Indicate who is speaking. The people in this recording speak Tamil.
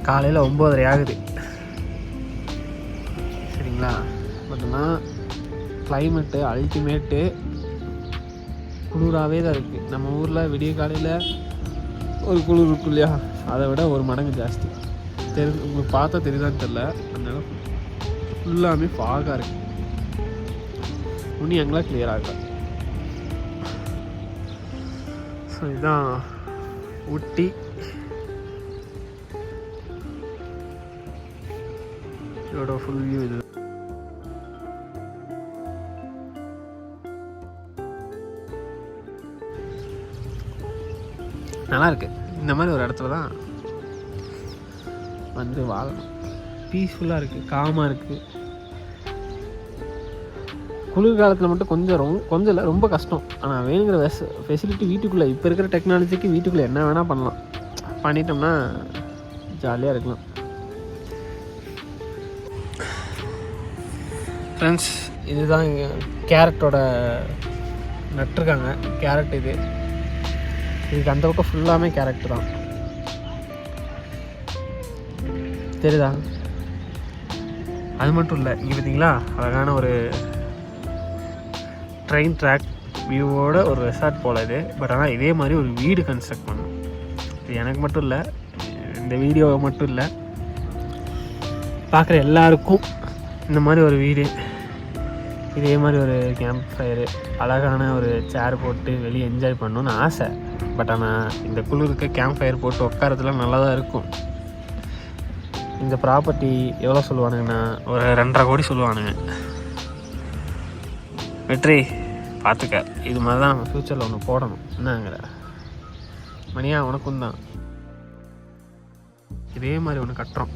Speaker 1: காலையில் 9:30 ஆகுது. சரிங்களா? பார்த்தோம்னா கிளைமேட்டு அல்டிமேட்டு, குளிராகவே தான் இருக்குது. நம்ம ஊரில் விடிய காலையில் ஒரு குளிர் இருக்கும் இல்லையா, அதை விட ஒரு மடங்கு ஜாஸ்தி. உங்களுக்கு பார்த்தா தெரியுதான்னு தெரில, அதனால ஃபுல்லாமே ஃபாகாக இருக்குது. இன்னும் எங்கெல்லாம் கிளியர் ஆகல. ஸோ இதுதான் ஊட்டி. இதோட ஃபுல் வியூ இது. நல்லா இருக்கு. இந்த மாதிரி ஒரு இடத்துல தான் வந்து வாழணும். பீஸ்ஃபுல்லாக இருக்குது, காமாக இருக்குது. குளிர்காலத்தில் மட்டும் கொஞ்சம் இல்லை, ரொம்ப கஷ்டம். ஆனால் வேணுங்கிற ஃபெசிலிட்டி வீட்டுக்குள்ளே, இப்போ இருக்கிற டெக்னாலஜிக்கு வீட்டுக்குள்ளே என்ன வேணால் பண்ணலாம். பண்ணிட்டோம்னா ஜாலியாக இருக்கலாம். ஃப்ரெண்ட்ஸ், இதுதான் கேரட்டோட நட்டுருக்காங்க. கேரட் இதுக்கு அந்த பக்கம் ஃபுல்லாமே கேரட் தான். தெரியுதா? அது மட்டும் இல்லை, இங்கே பார்த்தீங்களா அழகான ஒரு ட்ரெயின் ட்ராக் வியூவோட ஒரு ரெசார்ட் போல் இது. பட் ஆனால் இதே மாதிரி ஒரு வீடு கன்ஸ்ட்ரக்ட் பண்ணணும். இது எனக்கு மட்டும் இல்லை, இந்த வீடியோ மட்டும் இல்லை, பார்க்குற எல்லாருக்கும் இந்த மாதிரி ஒரு வீடு, இதே மாதிரி ஒரு கேம்ப் ஃபயரு, அழகான ஒரு சேர் போட்டு வெளியே என்ஜாய் பண்ணணுன்னு ஆசை. பட் ஆனால் இந்த குளிருக்கு கேம்ப் ஃபயர் போட்டு உட்காரத்துலாம் நல்லா தான் இருக்கும். இந்த ப்ராப்பர்ட்டி எவ்வளோ சொல்லுவானுங்கண்ணா, ஒரு 2.5 கோடி சொல்லுவானுங்க. வெற்றி பார்த்துக்க, இது மாதிரி தான் நம்ம ஃப்யூச்சரில் ஒன்று போடணும். என்னங்கிற மணியா உனக்கும் தான் இதே மாதிரி ஒன்று கட்டுறோம்.